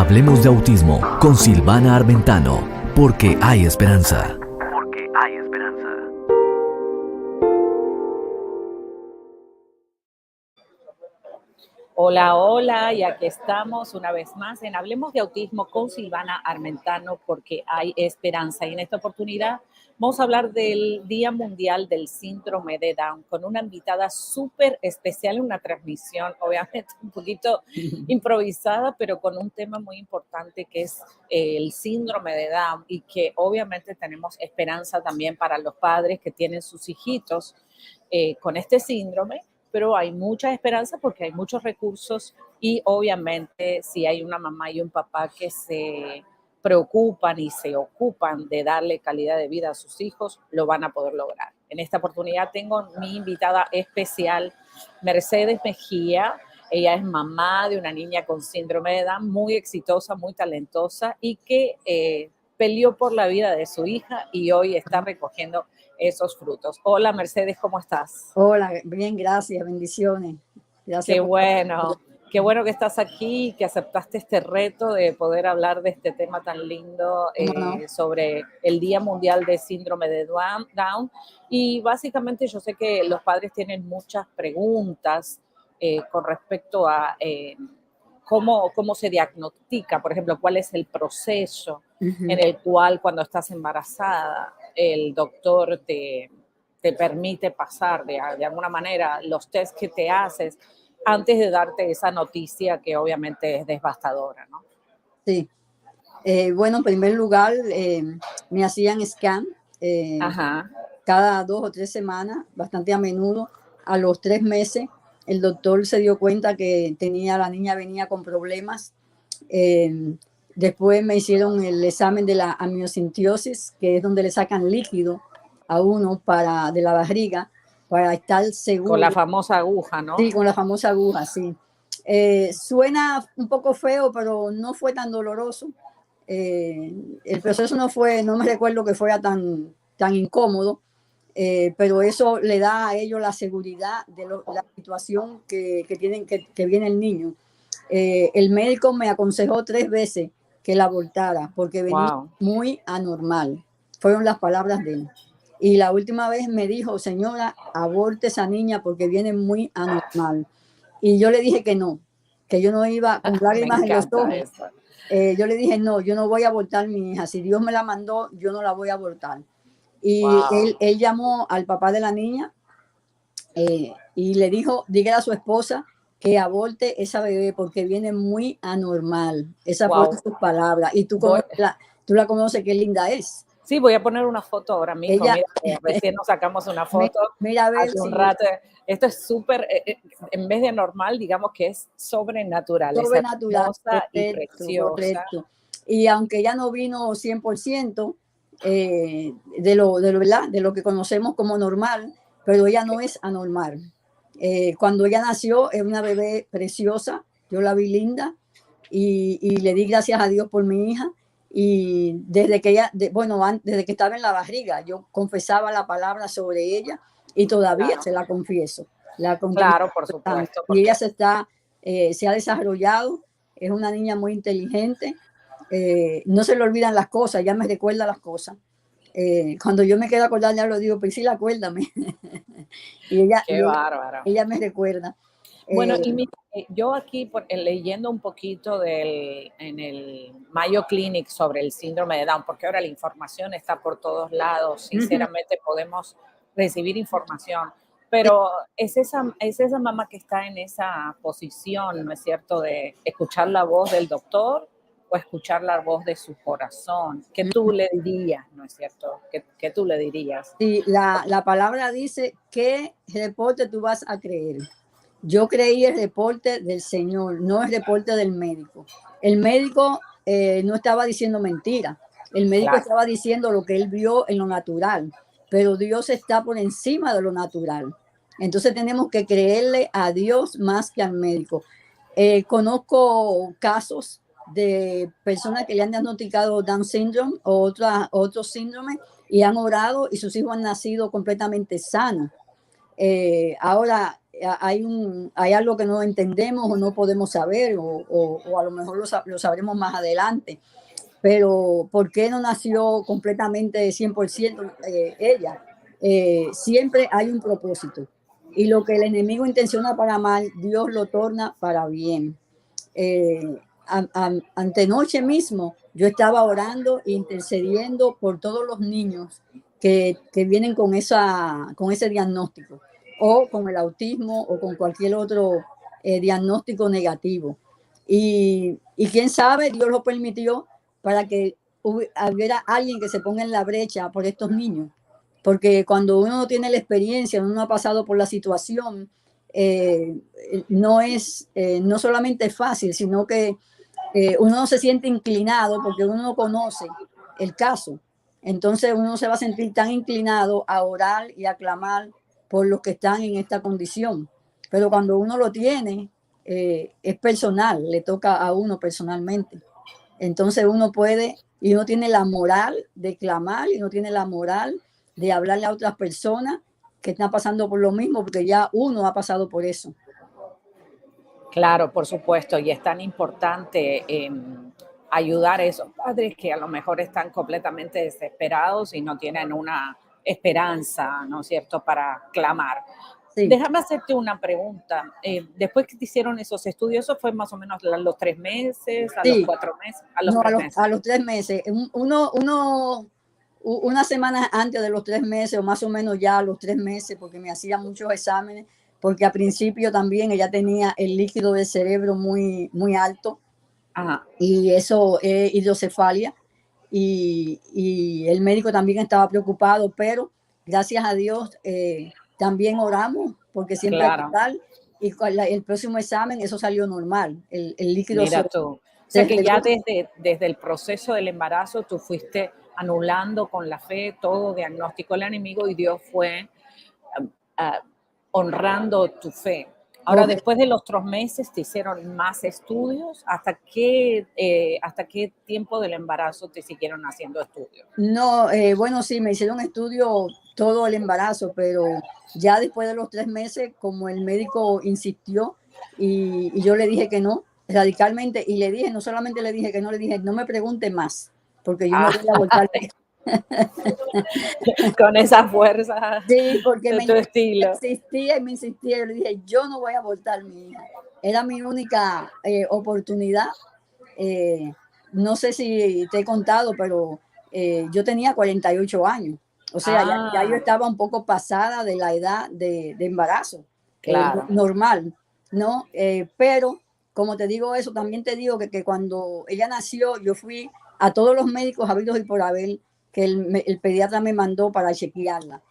Hablemos de autismo con Silvana Armentano, porque hay esperanza. Porque hay esperanza. Hola, hola, y aquí estamos una vez más en Hablemos de Autismo con Silvana Armentano, porque hay esperanza. Y en esta oportunidad vamos a hablar del Día Mundial del Síndrome de Down con una invitada súper especial, una transmisión obviamente un poquito improvisada, pero con un tema muy importante que es el síndrome de Down, y que obviamente tenemos esperanza también para los padres que tienen sus hijitos con este síndrome. Pero hay mucha esperanza porque hay muchos recursos y obviamente si hay una mamá y un papá que se preocupan y se ocupan de darle calidad de vida a sus hijos, lo van a poder lograr. En esta oportunidad tengo mi invitada especial, Mercedes Mejía. Ella es mamá de una niña con síndrome de Down, muy exitosa, muy talentosa y que peleó por la vida de su hija y hoy está recogiendo esos frutos. Hola Mercedes, ¿cómo estás? Hola, bien, gracias, bendiciones. Gracias Qué por... bueno, qué bueno que estás aquí, que aceptaste este reto de poder hablar de este tema tan lindo No. sobre el Día Mundial de Síndrome de Down. Y básicamente yo sé que los padres tienen muchas preguntas con respecto a cómo se diagnostica, por ejemplo, cuál es el proceso en el cual cuando estás embarazada el doctor te permite pasar de alguna manera los test que te haces antes de darte esa noticia que obviamente es devastadora, ¿no? Sí. Bueno, en primer lugar, me hacían scan cada 2 o 3 semanas, bastante a menudo. A los 3 meses, el doctor se dio cuenta que la niña venía con problemas. Después me hicieron el examen de la amniocintiosis, que es donde le sacan líquido a uno de la barriga para estar seguro. Con la famosa aguja, ¿no? Sí, con la famosa aguja, sí. Suena un poco feo, pero no fue tan doloroso. El proceso no me recuerdo que fuera tan incómodo, pero eso le da a ellos la seguridad de la situación que viene el niño. El médico me aconsejó 3 veces que la abortara porque venía muy anormal. Fueron las palabras de él. Y la última vez me dijo, señora, aborte esa niña porque viene muy anormal. Y yo le dije que no, que yo no iba con lágrimas en los ojos. Yo le dije, no, yo no voy a abortar mi hija. Si Dios me la mandó, yo no la voy a abortar. Y él llamó al papá de la niña y le dijo, dígale a su esposa que aborte esa bebé porque viene muy anormal. Esas fueron sus palabras. Y tú la conoces, qué linda es. Sí, voy a poner una foto ahora mismo. Mira, recién nos sacamos una foto mira a ver hace un rato. Esto es súper, en vez de normal, digamos que es sobrenatural. Sobrenatural, es hermosa y preciosa. Correcto. Y aunque ya no vino 100% de lo que conocemos como normal, pero ella no es anormal. Cuando ella nació, es una bebé preciosa. Yo la vi linda y le di gracias a Dios por mi hija. Y desde que desde que estaba en la barriga, yo confesaba la palabra sobre ella y todavía se la confieso. Claro, por supuesto. Y ella se ha desarrollado, es una niña muy inteligente, no se le olvidan las cosas, ya me recuerda las cosas. Cuando yo me quedo acordar, ya lo digo, Priscila, acuérdame. y ella me recuerda. Bueno, y mira, yo aquí leyendo un poquito en el Mayo Clinic sobre el síndrome de Down, porque ahora la información está por todos lados, sinceramente podemos recibir información, pero es esa mamá que está en esa posición, ¿no es cierto?, de escuchar la voz del doctor o escuchar la voz de su corazón. ¿Qué tú le dirías, no es cierto? ¿Qué tú le dirías? Sí, la palabra dice, ¿qué reporte tú vas a creer? Yo creí el reporte del Señor, no el reporte del médico. El médico no estaba diciendo mentira. El médico estaba diciendo lo que él vio en lo natural, pero Dios está por encima de lo natural. Entonces tenemos que creerle a Dios más que al médico. Conozco casos de personas que le han diagnosticado Down syndrome o otros síndromes y han orado y sus hijos han nacido completamente sanos. Ahora hay algo que no entendemos o no podemos saber, o a lo mejor lo sabremos más adelante, pero ¿por qué no nació completamente 100% ella? Siempre hay un propósito. Y lo que el enemigo intenciona para mal, Dios lo torna para bien. Antenoche mismo yo estaba orando e intercediendo por todos los niños que vienen con ese diagnóstico, o con el autismo, o con cualquier otro diagnóstico negativo. Y quién sabe, Dios lo permitió para que hubiera alguien que se ponga en la brecha por estos niños. Porque cuando uno no tiene la experiencia, uno no ha pasado por la situación, no solamente es fácil, sino que uno no se siente inclinado porque uno no conoce el caso. Entonces uno se va a sentir tan inclinado a orar y a clamar por los que están en esta condición. Pero cuando uno lo tiene, es personal, le toca a uno personalmente. Entonces uno puede, y uno tiene la moral de clamar, y uno tiene la moral de hablarle a otras personas que están pasando por lo mismo, porque ya uno ha pasado por eso. Claro, por supuesto, y es tan importante ayudar a esos padres que a lo mejor están completamente desesperados y no tienen una esperanza, ¿no es cierto?, para clamar. Sí. Déjame hacerte una pregunta. Después que te hicieron esos estudios, ¿eso fue más o menos a los 3 meses, a los Sí, 4 meses, a los no, tres meses? a los 3 meses. Una semana antes de los 3 meses, o más o menos ya a los 3 meses, porque me hacía muchos exámenes, porque al principio también ella tenía el líquido del cerebro muy, muy alto, Ajá. y eso es hidrocefalia. Y el médico también estaba preocupado, pero gracias a Dios también oramos, porque siempre hay que Claro, orar, y con el próximo examen eso salió normal, el líquido mira tú. O sea se que ya regó. desde el proceso del embarazo tú fuiste anulando con la fe todo diagnóstico del enemigo y Dios fue ah, honrando tu fe. Ahora, después de los 3 meses, ¿te hicieron más estudios? ¿Hasta qué tiempo del embarazo te siguieron haciendo estudios? No, bueno, sí, me hicieron estudio todo el embarazo, pero ya después de los 3 meses, como el médico insistió, y yo le dije que no, radicalmente, y le dije, no solamente le dije que no, le dije, no me pregunte más, porque yo no Ah, voy a voltar. con esa fuerza Sí, porque de tu estilo. insistía y me insistía. Yo le dije, yo no voy a abortar mi hija. Era mi única oportunidad. Eh, no sé si te he contado, pero yo tenía 48 años. O sea, ya yo Ah, estaba un poco pasada de la edad de embarazo, claro, normal, ¿no? Pero, como te digo eso, también te digo que cuando ella nació, yo fui a todos los médicos habidos y por haber, que el pediatra me mandó para chequearla.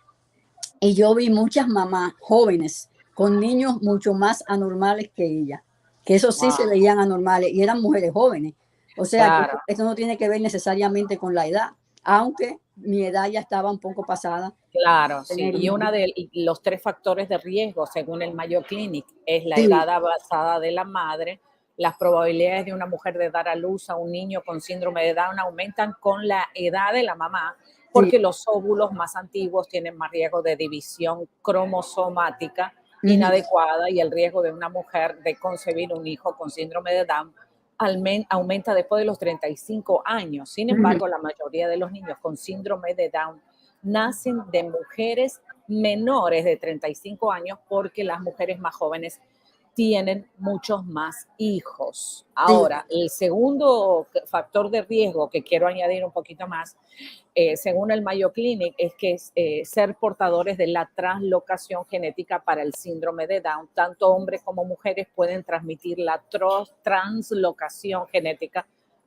Y yo vi muchas mamás jóvenes con niños mucho más anormales que ella, que eso sí se wow, veían anormales, y eran mujeres jóvenes. O sea, que claro. esto no tiene que ver necesariamente con la edad, aunque mi edad ya estaba un poco pasada. Claro, sí. Tener Y un- y los 3 factores de riesgo, según el Mayo Clinic, es la Sí, edad avanzada de la madre, las probabilidades de una mujer de dar a luz a un niño con síndrome de Down aumentan con la edad de la mamá, sí. porque los óvulos más antiguos tienen más riesgo de división cromosomática Ujú, inadecuada, y el riesgo de una mujer de concebir un hijo con síndrome de Down aumenta después de los 35 años. Sin ujú. embargo, la mayoría de los niños con síndrome de Down nacen de mujeres menores de 35 años, porque las mujeres más jóvenes tienen muchos más hijos. Sí, Ahora, el segundo factor de riesgo que quiero añadir un poquito más, según el Mayo Clinic, es que ser portadores de la translocación genética para el síndrome de Down, tanto hombres como mujeres pueden transmitir la translocación genética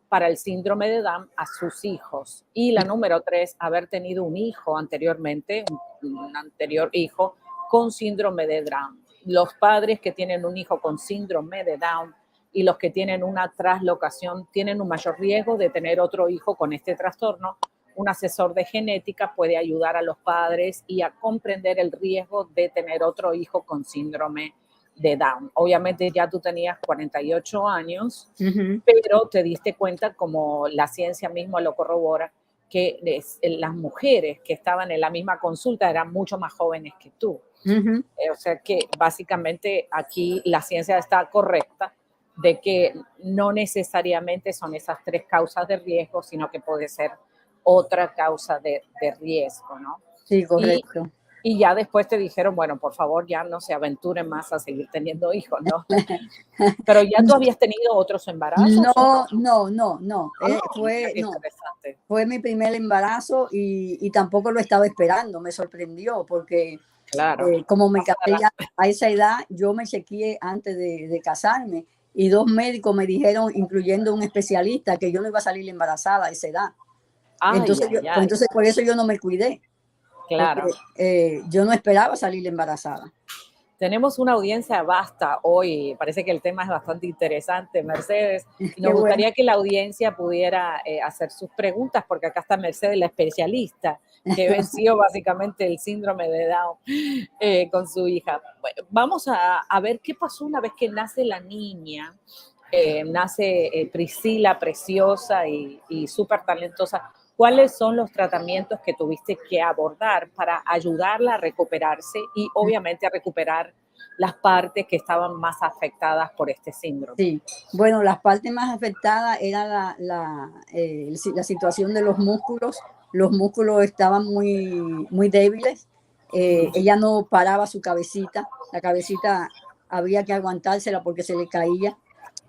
para el síndrome de Down a sus hijos. Y la número 3, haber tenido un hijo anteriormente, un anterior hijo con síndrome de Down. Los padres que tienen un hijo con síndrome de Down y los que tienen una translocación tienen un mayor riesgo de tener otro hijo con este trastorno. Un asesor de genética puede ayudar a los padres y a comprender el riesgo de tener otro hijo con síndrome de Down. Obviamente ya tú tenías 48 años, ujú. pero te diste cuenta, como la ciencia misma lo corrobora, que las mujeres que estaban en la misma consulta eran mucho más jóvenes que tú. Ujú. O sea que básicamente aquí la ciencia está correcta de que no necesariamente son esas tres causas de riesgo, sino que puede ser otra causa de riesgo, ¿no? Sí, Y, correcto. y ya después te dijeron, bueno, por favor, ya no se aventuren más a seguir teniendo hijos, ¿no? Pero ya tú habías tenido otros embarazos o No, no? no, no, no. Mira qué No, interesante. fue mi primer embarazo y tampoco lo estaba esperando. Me sorprendió porque Claro. como me Más casé ya adelante. a esa edad, yo me chequeé antes de casarme y dos médicos me dijeron, incluyendo un especialista, que yo no iba a salir embarazada a esa edad. Ay, Entonces, ay, pues ay. entonces por eso yo no me cuidé, porque Claro. yo no esperaba salir embarazada. Tenemos una audiencia vasta hoy, parece que el tema es bastante interesante, Mercedes, y Qué nos bueno. gustaría que la audiencia pudiera hacer sus preguntas, porque acá está Mercedes, la especialista, que venció básicamente el síndrome de Down con su hija. Bueno, vamos a ver qué pasó una vez que nace la niña, nace Priscila, preciosa y súper talentosa. ¿Cuáles son los tratamientos que tuviste que abordar para ayudarla a recuperarse y obviamente a recuperar las partes que estaban más afectadas por este síndrome? Sí, bueno, las partes más afectadas era la situación de los músculos. Los músculos estaban muy débiles. Ella no paraba su cabecita. La cabecita había que aguantársela porque se le caía.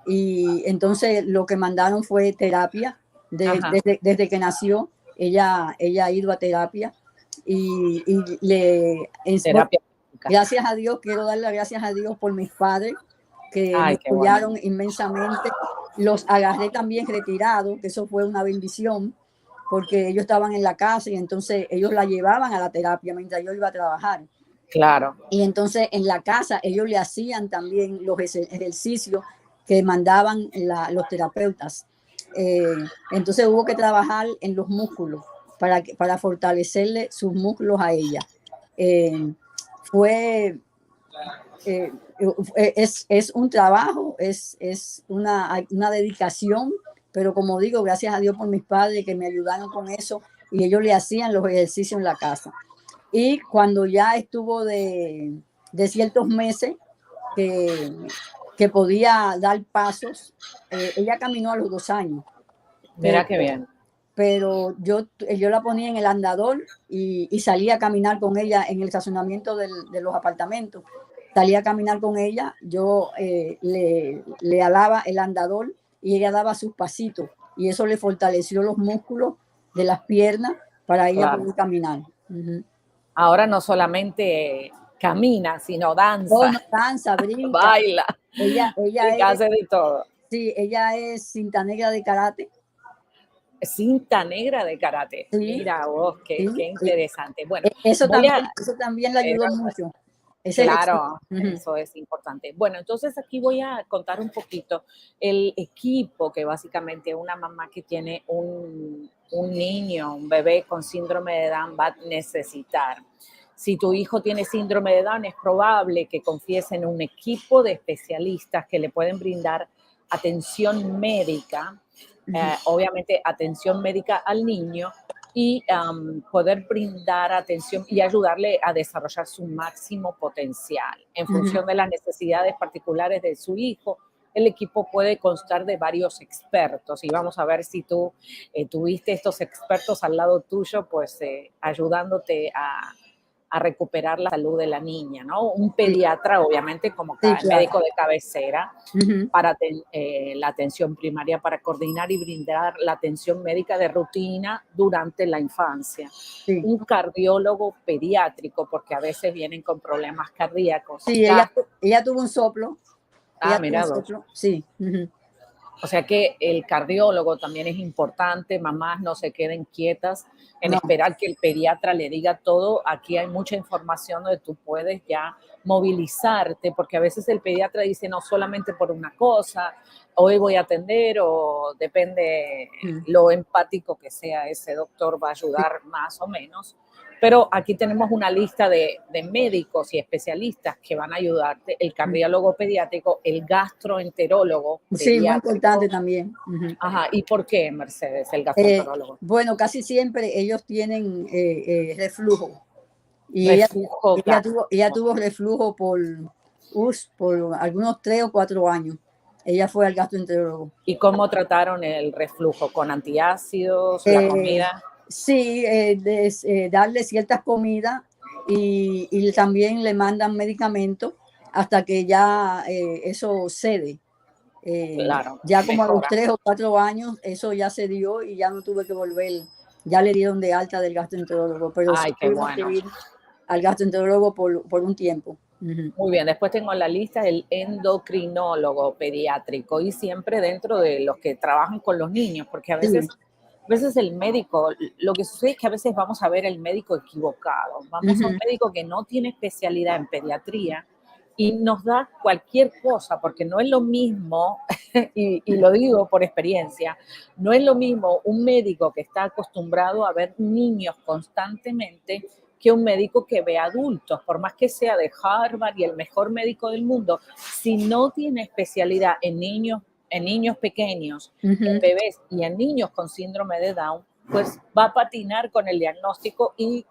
Y entonces lo que mandaron fue terapia. Ajá, Desde que nació, ella ha ido a terapia. Bueno, terapia física. gracias a Dios, quiero darle las gracias a Dios por mis padres que me Ay, qué bueno. apoyaron inmensamente. Los agarré también retirados, que eso fue una bendición, porque ellos estaban en la casa y entonces ellos la llevaban a la terapia mientras yo iba a trabajar. Claro, Y entonces en la casa ellos le hacían también los ejercicios que mandaban los terapeutas. Entonces hubo que trabajar en los músculos para fortalecerle sus músculos a ella. Eh, fue es un trabajo, es una dedicación, pero como digo, gracias a Dios por mis padres que me ayudaron con eso y ellos le hacían los ejercicios en la casa. Y cuando ya estuvo de ciertos meses que podía dar pasos, ella caminó a los 2 años, pero, mira qué bien. pero yo la ponía en el andador y salía a caminar con ella en el estacionamiento de los apartamentos. Salía a caminar con ella, yo le alaba el andador y ella daba sus pasitos y eso le fortaleció los músculos de las piernas para ella Claro. poder caminar. Uh-huh. Ahora no solamente camina, sino Oh, danza, no, danza, brinca. baila, Ella es, hace de todo. sí, ella es cinta negra de karate. Cinta negra de karate. Sí, Mira vos, qué, sí. qué interesante. Bueno, voy a, Eso también le ayudó mucho. Ese ejercicio. claro, Uh-huh. eso es importante. Bueno, entonces aquí voy a contar un poquito el equipo que básicamente una mamá que tiene un niño, un bebé con síndrome de Down va a necesitar. Si tu hijo tiene síndrome de Down, es probable que confíes en un equipo de especialistas que le pueden brindar atención médica, obviamente atención médica al niño, y poder brindar atención y ayudarle a desarrollar su máximo potencial. En Uh-huh. función de las necesidades particulares de su hijo, el equipo puede constar de varios expertos y vamos a ver si tú tuviste estos expertos al lado tuyo, pues ayudándote a recuperar la salud de la niña, ¿no? Un Sí, pediatra, obviamente, como sí, el claro. médico de cabecera, Uh-huh. para la atención primaria, para coordinar y brindar la atención médica de rutina durante la infancia. Sí, Un cardiólogo pediátrico, porque a veces vienen con problemas cardíacos. sí, ella tuvo un soplo. Ella tuvo un Mira dos. soplo, sí. Uh-huh. O sea que el cardiólogo también es importante, mamás no se queden quietas en No, esperar que el pediatra le diga todo. Aquí hay mucha información donde tú puedes ya movilizarte, porque a veces el pediatra dice no solamente por una cosa, hoy voy a atender o depende uh-huh. lo empático que sea ese doctor, va a Sí, ayudar más o menos. Pero aquí tenemos una lista de médicos y especialistas que van a ayudarte, el cardiólogo pediátrico, el gastroenterólogo sí, muy pediátrico. importante también. Uh-huh. Ajá, ¿y por qué, Mercedes, el gastroenterólogo? Bueno, casi siempre ellos tienen reflujo. Y Reflujo ella gástrico. tuvo reflujo por algunos 3 o 4 años. Ella fue al gastroenterólogo. ¿Y cómo trataron el reflujo? ¿Con antiácidos, la Eh, comida? sí, darle ciertas comidas y también le mandan medicamentos hasta que ya eso cede. Claro, Ya como a los mejora. 3 o 4 años, eso ya se dio y ya no tuve que volver. Ya le dieron de alta del gastroenterólogo, pero sí Ay, qué tuvimos que bueno. ir al gastroenterólogo por un tiempo. Ujú. Muy bien, después tengo en la lista el endocrinólogo pediátrico y siempre dentro de los que trabajan con los niños, porque Sí. a veces el médico, lo que sucede es que a veces vamos a ver el médico equivocado, vamos a un Ujú. médico que no tiene especialidad en pediatría y nos da cualquier cosa, porque no es lo mismo, y lo digo por experiencia, no es lo mismo un médico que está acostumbrado a ver niños constantemente que un médico que ve adultos, por más que sea de Harvard y el mejor médico del mundo, si no tiene especialidad en niños pequeños, en Ujú. bebés y en niños con síndrome de Down, pues va a patinar con el diagnóstico y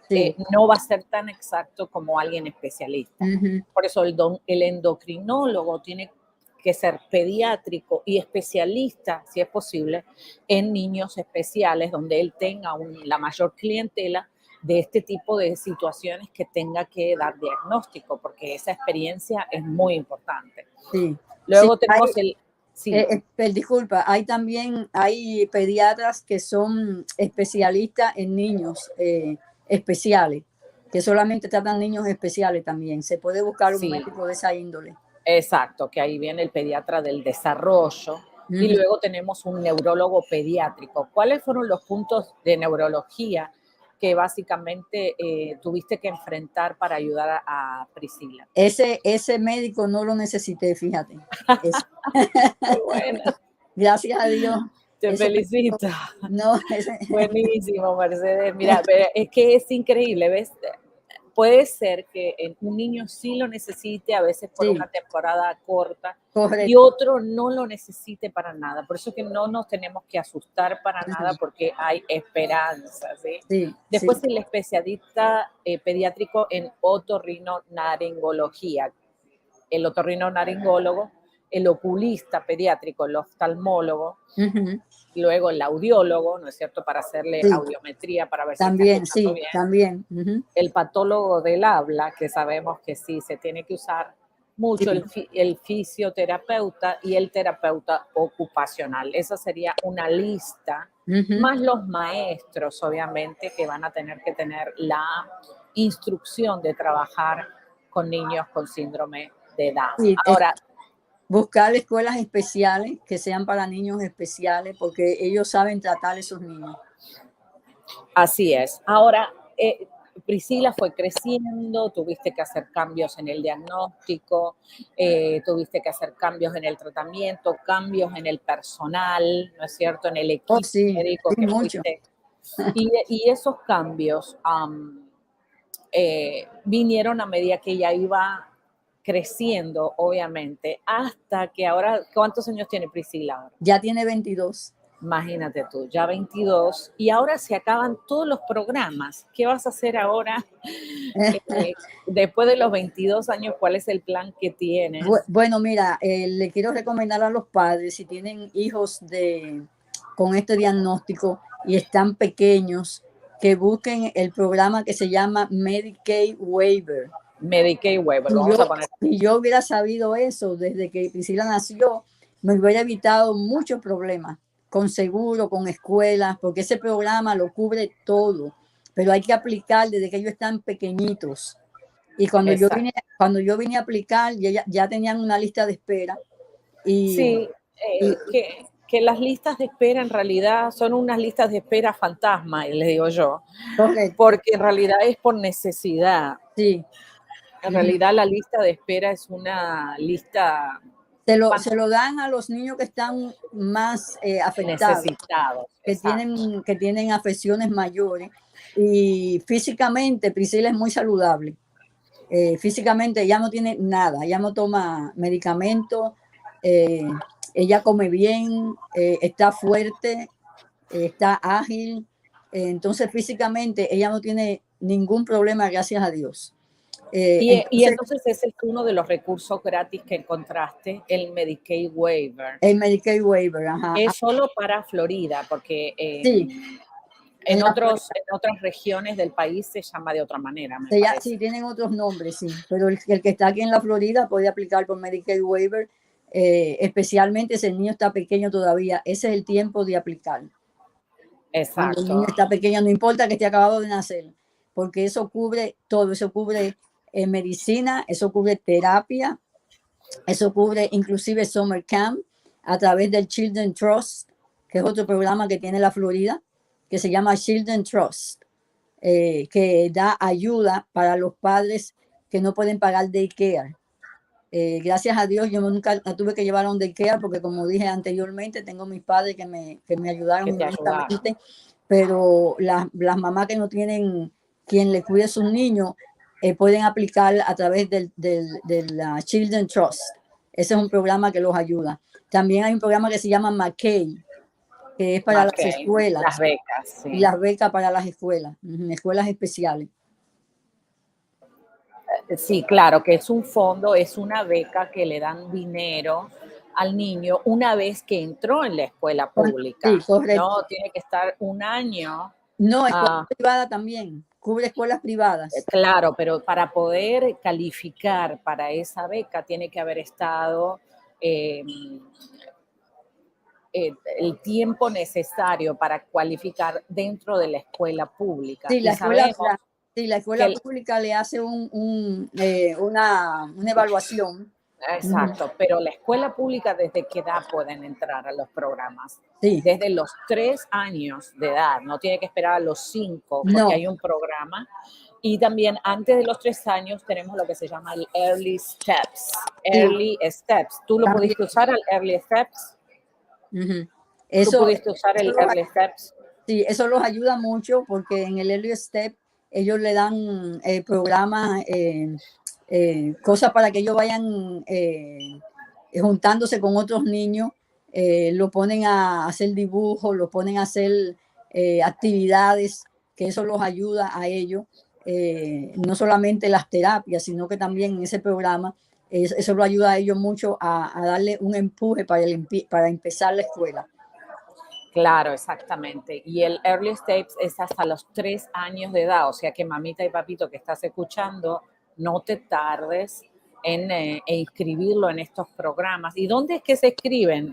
Sí. no va a ser tan exacto como alguien especialista. Ujú. Por eso el endocrinólogo tiene que ser pediátrico y especialista, si es posible, en niños especiales, donde él tenga la mayor clientela de este tipo de situaciones que tenga que dar diagnóstico, porque esa experiencia es muy importante. Sí. Sí. Luego tenemos sí, Disculpa, hay pediatras que son especialistas en niños especiales, que solamente tratan niños especiales también. Se puede buscar un sí, médico de esa índole. exacto, que ahí viene el pediatra del desarrollo y Ujú. luego tenemos un neurólogo pediátrico. ¿Cuáles fueron los puntos de neurología que básicamente tuviste que enfrentar para ayudar a Priscila? Ese médico no lo necesité, fíjate. Es- Qué bueno, Gracias a Dios. te Ese médico, felicito. no, Buenísimo, Mercedes. Mira, es que es increíble, ¿ves? Puede ser que un niño sí lo necesite, a veces por sí, una temporada corta, y correcto. otro no lo necesite para nada. Por eso que no nos tenemos que asustar para nada, Ujú. porque hay esperanza, ¿sí? Sí, sí. Después el especialista pediátrico en otorrinolaringología, el otorrinolaringólogo, el oculista pediátrico, el oftalmólogo, Ujú. luego el audiólogo, ¿no es cierto?, para hacerle Sí, audiometría para ver si está también, escuchando sí, bien, también. Ujú. el patólogo del habla, que sabemos que sí se tiene que usar mucho, Sí. el fisioterapeuta y el terapeuta ocupacional. Esa sería una lista, Ujú. más los maestros, obviamente, que van a tener que tener la instrucción de trabajar con niños con síndrome de Down. Sí, Ahora, buscar escuelas especiales que sean para niños especiales porque ellos saben tratar a esos niños. así es. Ahora, Priscila fue creciendo, tuviste que hacer cambios en el diagnóstico, tuviste que hacer cambios en el tratamiento, cambios en el personal, ¿no es cierto? En el Oh, equipo sí, médico sí, que mucho. fuiste. Y esos cambios vinieron a medida que ella iba creciendo, obviamente, hasta que ahora, ¿cuántos años tiene Priscila ahora? Ya tiene 22. Imagínate tú, ya 22 y ahora se acaban todos los programas. ¿Qué vas a hacer ahora? Después de los 22 años, ¿cuál es el plan que tienes? Bueno, mira, le quiero recomendar a los padres si tienen hijos con este diagnóstico y están pequeños, que busquen el programa que se llama Medicaid Waiver. Medicaid Waiver, lo Si vamos a yo, poner. si yo hubiera sabido eso desde que Priscila nació, me hubiera evitado muchos problemas con seguro, con escuelas, porque ese programa lo cubre todo, pero hay que aplicar desde que ellos están pequeñitos. Y Exacto. cuando yo vine a aplicar, ya tenían una lista de espera y, Sí, y que las listas de espera en realidad son unas listas de espera fantasma, les digo yo, correcto, porque en realidad es por necesidad. sí. En Ujú. realidad la lista de espera es una lista Se lo dan a los niños que están más afectados, necesitados, exacto. que tienen afecciones mayores y físicamente Priscila es muy saludable. Físicamente ella no tiene nada, ella no toma medicamentos, eh, ella come bien, está fuerte, está ágil, entonces físicamente ella no tiene ningún problema, gracias a Dios. Y entonces ese es uno de los recursos gratis que encontraste, el Medicaid Waiver. El Medicaid Waiver, ajá. Es solo para Florida, porque Sí, en otras regiones del país se llama de otra manera, me sí, parece. tienen otros nombres, sí, pero el que está aquí en la Florida puede aplicar por Medicaid Waiver, especialmente si el niño está pequeño todavía. Ese es el tiempo de aplicar. Cuando el niño Exacto. está pequeño, no importa que esté acabado de nacer, porque eso cubre todo, eso cubre medicina, eso cubre terapia, eso cubre inclusive Summer Camp a través del Children Trust, que es otro programa que tiene la Florida, que se llama Children Trust, que da ayuda para los padres que no pueden pagar daycare. Gracias a Dios yo nunca la tuve que llevar a un daycare porque, como dije anteriormente, tengo mis padres que me ayudaron Que te inmensamente, pero las mamás que no tienen quien le cuide a sus niños pueden aplicar a través del Children Trust. Ese es un programa que los ayuda. También hay un programa que se llama McKay, que es para las escuelas. Las becas, sí. Y las becas para las escuelas, escuelas especiales. Sí, claro, que es un fondo, es una beca que le dan dinero al niño una vez que entró en la escuela pública. Sí, correcto. No tiene que estar un año. No, escuela privada también, cubre escuelas privadas. Claro, pero para poder calificar para esa beca tiene que haber estado el tiempo necesario para cualificar dentro de la escuela pública. Sí, la escuela pública le hace una evaluación. Exacto, pero la escuela pública, ¿desde qué edad pueden entrar a los programas? Sí. Desde los 3 años de edad, no tiene que esperar a los 5, porque no. hay un programa. Y también antes de los 3 años tenemos lo que se llama el Early Steps. Early Steps. ¿Tú lo También. pudiste usar, el Early Steps? Eso, ¿Tú pudiste usar el Early Steps? Sí, eso los ayuda mucho porque en el Early Step ellos le dan programas, cosas para que ellos vayan juntándose con otros niños, lo ponen a hacer dibujos, lo ponen a hacer actividades, que eso los ayuda a ellos, no solamente las terapias, sino que también en ese programa, eso lo ayuda a ellos mucho a darle un empuje para empezar la escuela. Claro, exactamente. Y el Early Steps es hasta los 3 años de edad, o sea que mamita y papito que estás escuchando, no te tardes en inscribirlo en estos programas. ¿Y dónde es que se escriben?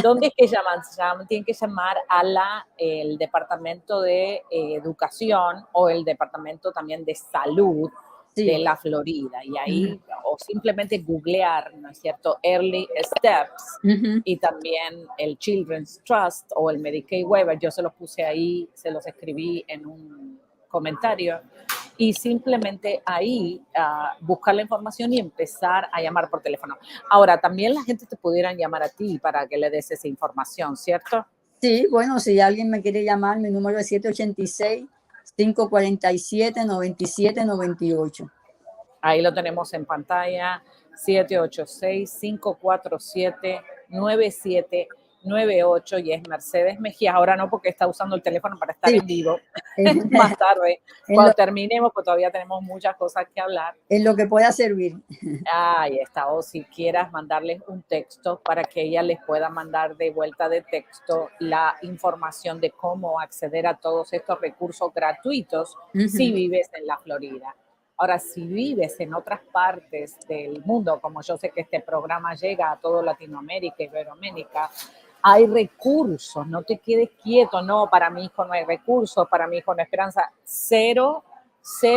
¿Dónde es que llaman? Tienen que llamar a el Departamento de Educación o el Departamento también de Salud de la Florida. Y ahí, o simplemente googlear, ¿no es cierto? Early Steps y también el Children's Trust o el Medicaid Waiver. Yo se los puse ahí, se los escribí en un comentario. Y simplemente ahí buscar la información y empezar a llamar por teléfono. Ahora, también la gente te pudieran llamar a ti para que le des esa información, ¿cierto? Sí, bueno, si alguien me quiere llamar, mi número es 786-547-9798. Ahí lo tenemos en pantalla, 786-547-9798, y es Mercedes Mejía. Ahora no, porque está usando el teléfono para estar en vivo. Más tarde, cuando terminemos, pues todavía tenemos muchas cosas que hablar. En lo que pueda servir. Ahí está, o si quieras mandarles un texto para que ella les pueda mandar de vuelta de texto la información de cómo acceder a todos estos recursos gratuitos si vives en la Florida. Ahora, si vives en otras partes del mundo, como yo sé que este programa llega a toda Latinoamérica y Iberoamérica, hay recursos, no te quedes quieto, no, para mi hijo no hay recursos, para mi hijo no hay esperanza, cero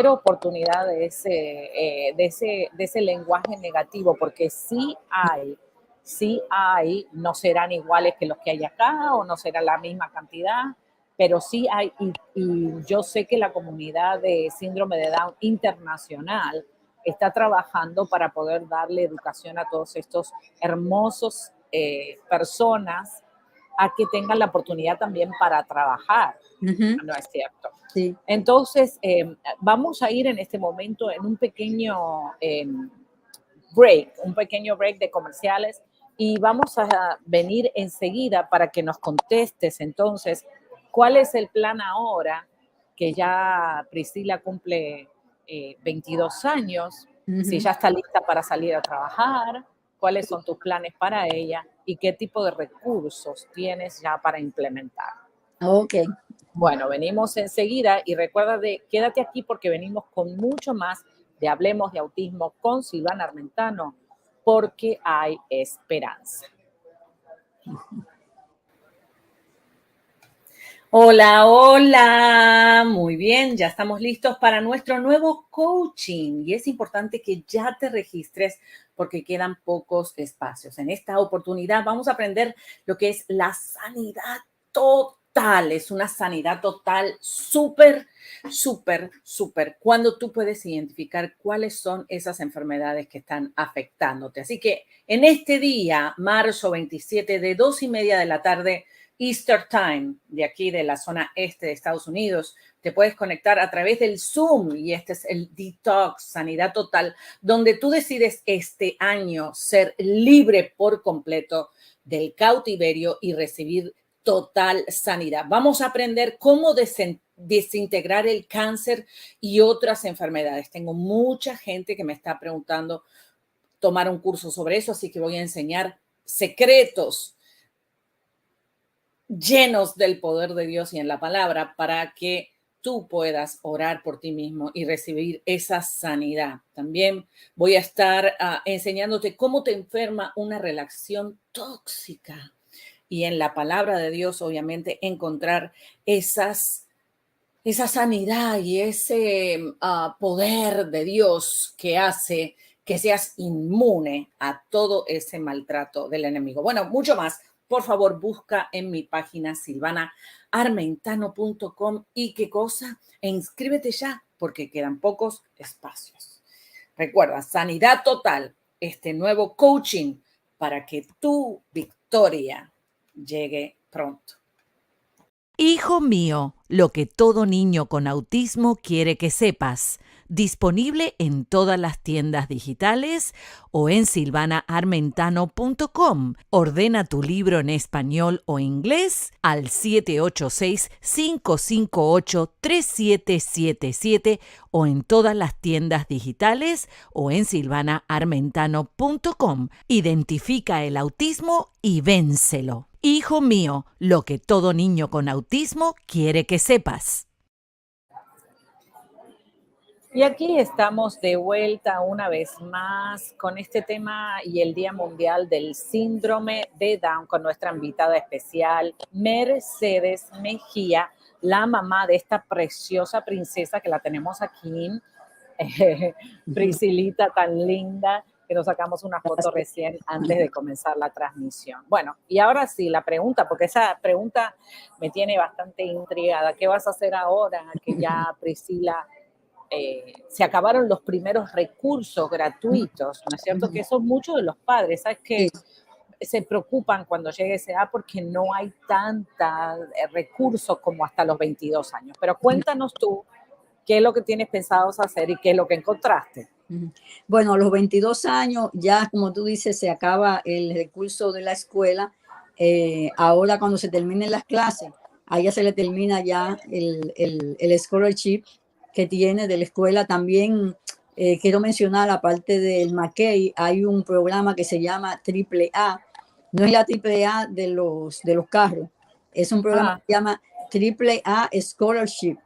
oportunidad de ese lenguaje negativo, porque sí hay, no serán iguales que los que hay acá o no será la misma cantidad, pero sí hay, y yo sé que la comunidad de síndrome de Down internacional está trabajando para poder darle educación a todos estos hermosos personas, a que tengan la oportunidad también para trabajar, ¿no es cierto? Sí. Entonces, vamos a ir en este momento en un pequeño break de comerciales, y vamos a venir enseguida para que nos contestes entonces cuál es el plan ahora que ya Priscila cumple 22 años, si Ujú. ya está lista para salir a trabajar, cuáles son tus planes para ella y qué tipo de recursos tienes ya para implementar. Ok. Bueno, venimos enseguida y recuerda de quédate aquí porque venimos con mucho más de Hablemos de Autismo con Silvana Armentano, porque hay esperanza. Hola, hola, muy bien, ya estamos listos para nuestro nuevo coaching y es importante que ya te registres porque quedan pocos espacios. En esta oportunidad vamos a aprender lo que es la sanidad total, es una sanidad total súper, súper, súper, cuando tú puedes identificar cuáles son esas enfermedades que están afectándote. Así que en este día, marzo 27 de 2:30 de la tarde, Easter Time, de aquí de la zona este de Estados Unidos. Te puedes conectar a través del Zoom y este es el Detox, Sanidad Total, donde tú decides este año ser libre por completo del cautiverio y recibir total sanidad. Vamos a aprender cómo desintegrar el cáncer y otras enfermedades. Tengo mucha gente que me está preguntando tomar un curso sobre eso, así que voy a enseñar secretos llenos del poder de Dios y en la palabra para que tú puedas orar por ti mismo y recibir esa sanidad. También voy a estar enseñándote cómo te enferma una relación tóxica y en la palabra de Dios, obviamente, encontrar esa sanidad y ese poder de Dios que hace que seas inmune a todo ese maltrato del enemigo. Bueno, mucho más. Por favor, busca en mi página silvanaarmentano.com y qué cosa, e inscríbete ya porque quedan pocos espacios. Recuerda, sanidad total, este nuevo coaching para que tu victoria llegue pronto. Hijo mío, lo que todo niño con autismo quiere que sepas. Disponible en todas las tiendas digitales o en silvanaarmentano.com. Ordena tu libro en español o inglés al 786-558-3777 o en todas las tiendas digitales o en silvanaarmentano.com. Identifica el autismo y vénselo. Hijo mío, lo que todo niño con autismo quiere que sepas. Y aquí estamos de vuelta una vez más con este tema y el Día Mundial del Síndrome de Down con nuestra invitada especial, Mercedes Mejía, la mamá de esta preciosa princesa que la tenemos aquí, Priscilita tan linda, que nos sacamos una foto recién antes de comenzar la transmisión. Bueno, y ahora sí, la pregunta, porque esa pregunta me tiene bastante intrigada. ¿Qué vas a hacer ahora que ya Priscila se acabaron los primeros recursos gratuitos? ¿No es cierto? Que son muchos de los padres, ¿sabes? Sí. Que se preocupan cuando llegue esa edad porque no hay tanta recursos como hasta los 22 años. Pero cuéntanos tú, ¿qué es lo que tienes pensado hacer y qué es lo que encontraste? Bueno, a los 22 años ya, como tú dices, se acaba el recurso de la escuela. Ahora cuando se terminen las clases, a ella se le termina ya el scholarship que tiene de la escuela. También quiero mencionar, aparte del McKay, hay un programa que se llama AAA. No es la AAA de los carros, es un programa que se llama AAA Scholarship.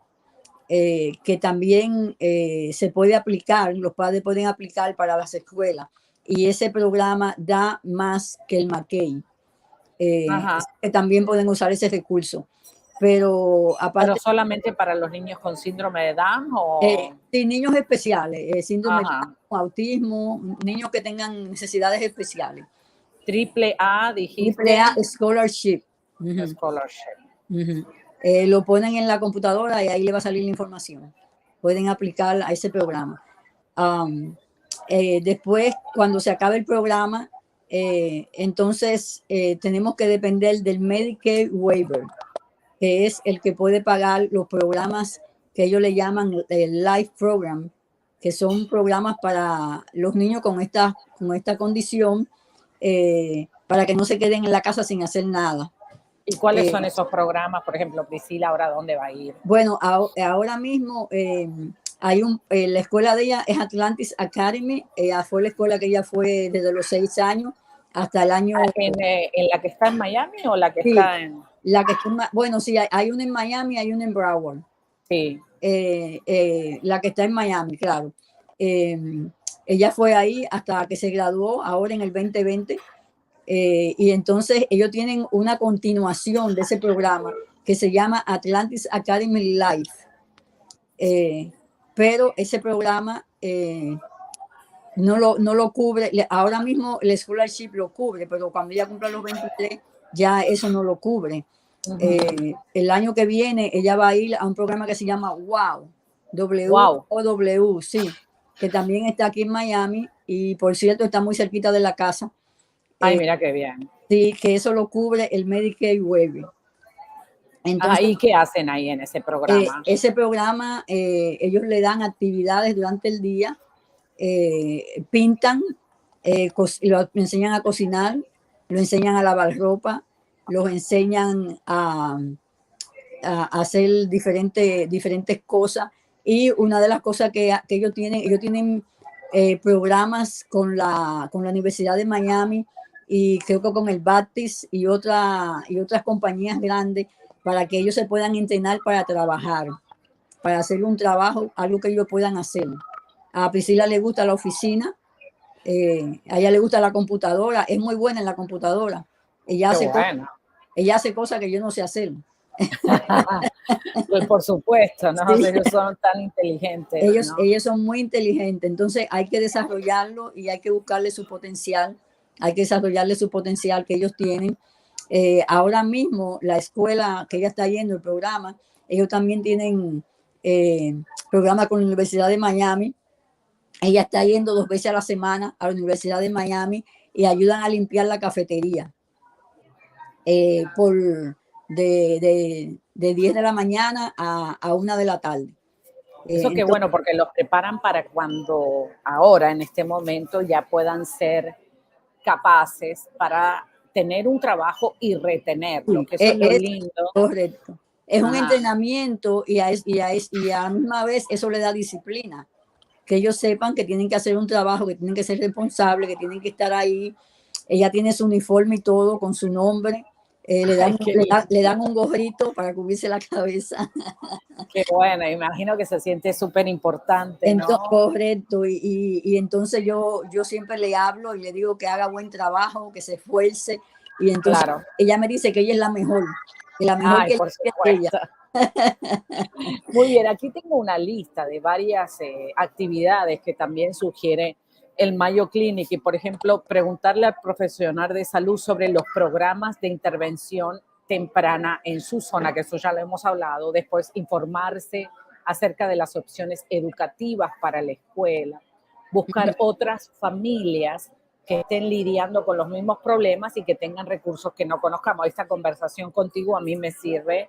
Que también se puede aplicar, los padres pueden aplicar para las escuelas y ese programa da más que el McKay, que también pueden usar ese recurso. Pero aparte, ¿Pero solamente para los niños con síndrome de Down o...? sí, niños especiales, síndrome de Down, autismo, niños que tengan necesidades especiales. AAA, dijiste. AAA Scholarship. Scholarship. Lo ponen en la computadora y ahí le va a salir la información. Pueden aplicar a ese programa. Después, cuando se acabe el programa, entonces tenemos que depender del Medicare Waiver, que es el que puede pagar los programas que ellos le llaman el Life Program, que son programas para los niños con esta condición, para que no se queden en la casa sin hacer nada. ¿Y cuáles Eh, son esos programas? Por ejemplo, Priscila, ¿ahora dónde va a ir? bueno, ahora mismo la escuela de ella es Atlantis Academy. Fue la escuela que ella fue desde los 6 años hasta el año. ¿En la que está en Miami o la que Sí, está en...? la que está bueno, sí, hay una en Miami, hay una en Broward. Sí. La que está en Miami, claro. Eh, Ella fue ahí hasta que se graduó, ahora en el 2020. Y entonces ellos tienen una continuación de ese programa que se llama Atlantis Academy Life. Pero ese programa no lo cubre. Ahora mismo el scholarship lo cubre, pero cuando ella cumpla los 23, ya eso no lo cubre. El año que viene ella va a ir a un programa que se llama WOW, WOW, sí, que también está aquí en Miami y por cierto está muy cerquita de la casa. Ay, mira qué bien. Sí, que eso lo cubre el Medicaid Waiver. Entonces, ¿Y qué hacen ahí en ese programa? ese programa, ellos le dan actividades durante el día, pintan, lo enseñan a cocinar, lo enseñan a lavar ropa, los enseñan a hacer diferentes cosas. Y una de las cosas que ellos tienen programas con la Universidad de Miami y creo que con el Baptist y otras compañías grandes para que ellos se puedan entrenar para trabajar, para hacer un trabajo, algo que ellos puedan hacer. A Priscila le gusta la oficina, a ella le gusta la computadora, es muy buena en la computadora. Ella Qué hace, bueno. ella hace cosas que yo no sé hacer. Pues por supuesto, ¿no? Sí. Ellos son tan inteligentes, ¿no? Ellos son muy inteligentes, entonces hay que desarrollarlo y hay que buscarle su potencial, hay que desarrollarle su potencial que ellos tienen. Ahora mismo la escuela que ella está yendo, el programa, ellos también tienen programa con la Universidad de Miami. Ella está yendo 2 veces a la semana a la Universidad de Miami y ayudan a limpiar la cafetería de 10 de la mañana a 1 de la tarde. Eso qué Entonces, bueno, porque los preparan para cuando ahora, en este momento, ya puedan ser capaces para tener un trabajo y retenerlo, sí, que eso es lo lindo. correcto. Es un Ajá. entrenamiento y a la misma vez eso le da disciplina. Que ellos sepan que tienen que hacer un trabajo, que tienen que ser responsables, que tienen que estar ahí. Ella tiene su uniforme y todo con su nombre. Ay, qué Le lindo. dan un gorrito para cubrirse la cabeza. Qué bueno, imagino que se siente súper importante, Entonces, ¿no? correcto. Y entonces yo siempre le hablo y le digo que haga buen trabajo, que se esfuerce. Y entonces Claro. ella me dice que ella es la mejor, que la mejor Ay, que por ella es ella. supuesto. Muy bien, aquí tengo una lista de varias actividades que también sugiere el Mayo Clinic y, por ejemplo, preguntarle al profesional de salud sobre los programas de intervención temprana en su zona, que eso ya lo hemos hablado, después informarse acerca de las opciones educativas para la escuela, buscar otras familias que estén lidiando con los mismos problemas y que tengan recursos que no conozcamos. Esta conversación contigo a mí me sirve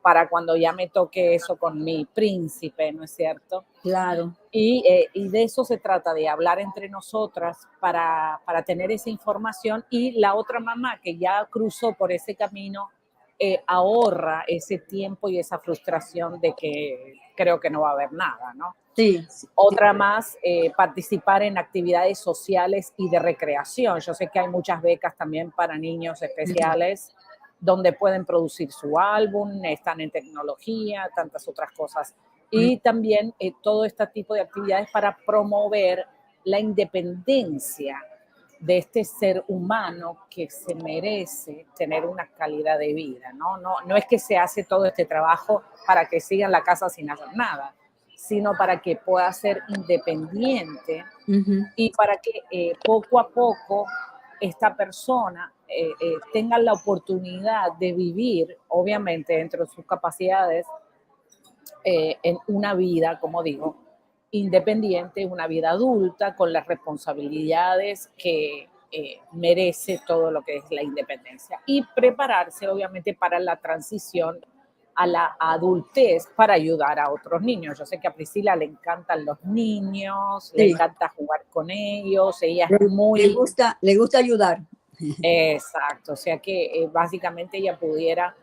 para cuando ya me toque eso con mi príncipe, ¿no es cierto? Claro. Y de eso se trata, de hablar entre nosotras para tener esa información y la otra mamá que ya cruzó por ese camino ahorra ese tiempo y esa frustración de que creo que no va a haber nada, ¿no? Sí, sí, Otra más, participar en actividades sociales y de recreación. Yo sé que hay muchas becas también para niños especiales donde pueden producir su álbum, están en tecnología, tantas otras cosas. Y también todo este tipo de actividades para promover la independencia de este ser humano que se merece tener una calidad de vida, ¿no? No es que se hace todo este trabajo para que siga en la casa sin hacer nada, sino para que pueda ser independiente y para que poco a poco esta persona tenga la oportunidad de vivir, obviamente dentro de sus capacidades, en una vida, como digo, independiente, una vida adulta, con las responsabilidades que merece todo lo que es la independencia. Y prepararse, obviamente, para la transición a la adultez para ayudar a otros niños. Yo sé que a Priscila le encantan los niños, le sí. encanta jugar con ellos, ella es muy... Le gusta ayudar. Exacto, o sea que básicamente ella pudiera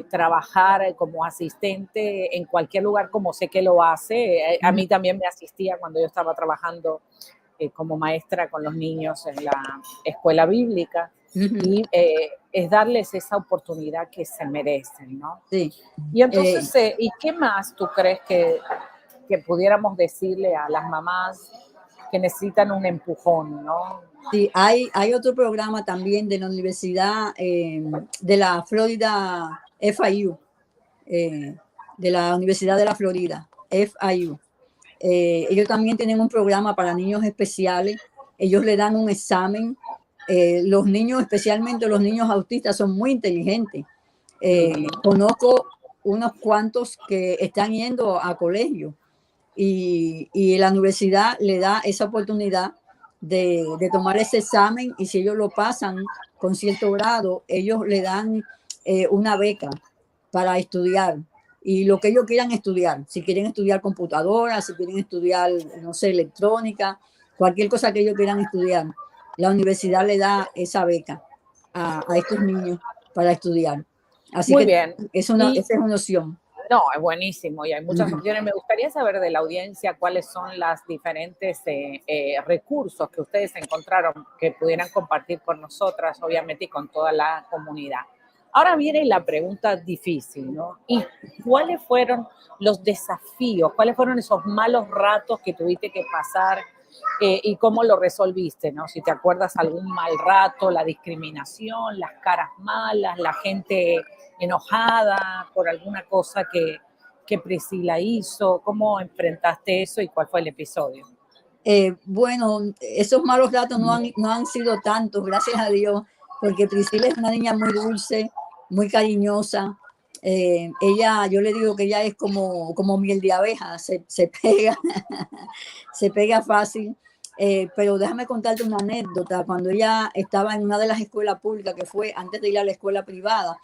trabajar como asistente en cualquier lugar como sé que lo hace. A Ujú, mí también me asistía cuando yo estaba trabajando como maestra con los niños en la escuela bíblica ujú, y es darles esa oportunidad que se merecen, ¿no? sí. Y Eh, entonces, ¿y qué más tú crees que pudiéramos decirle a las mamás que necesitan un empujón, ¿no? Sí, hay otro programa también de la Universidad de la Florida, FIU, eh, de la Universidad de la Florida, FIU. Ellos también tienen un programa para niños especiales. Ellos le dan un examen. Los niños, especialmente los niños autistas, son muy inteligentes. Ujú. Conozco unos cuantos que están yendo a colegio y la universidad le da esa oportunidad de tomar ese examen y si ellos lo pasan con cierto grado, ellos le dan una beca para estudiar y lo que ellos quieran estudiar, si quieren estudiar computadora, si quieren estudiar, no sé, electrónica, cualquier cosa que ellos quieran estudiar, la universidad le da esa beca a estos niños para estudiar. Así Muy que bien. Y esa es una opción. no, es buenísimo y hay muchas Ujú. opciones. Me gustaría saber de la audiencia cuáles son las diferentes recursos que ustedes encontraron que pudieran compartir con nosotras, obviamente, y con toda la comunidad. Ahora viene la pregunta difícil, ¿no? ¿Y cuáles fueron los desafíos? ¿Cuáles fueron esos malos ratos que tuviste que pasar y cómo lo resolviste, ¿no? Si te acuerdas algún mal rato, la discriminación, las caras malas, la gente enojada por alguna cosa que Priscila hizo, ¿cómo enfrentaste eso y cuál fue el episodio? Bueno, esos malos ratos no han sido tantos, gracias a Dios, porque Priscila es una niña muy dulce, muy cariñosa. Ella, yo le digo que ella es como miel de abeja, se pega, se pega fácil. Pero déjame contarte una anécdota. Cuando ella estaba en una de las escuelas públicas, que fue antes de ir a la escuela privada,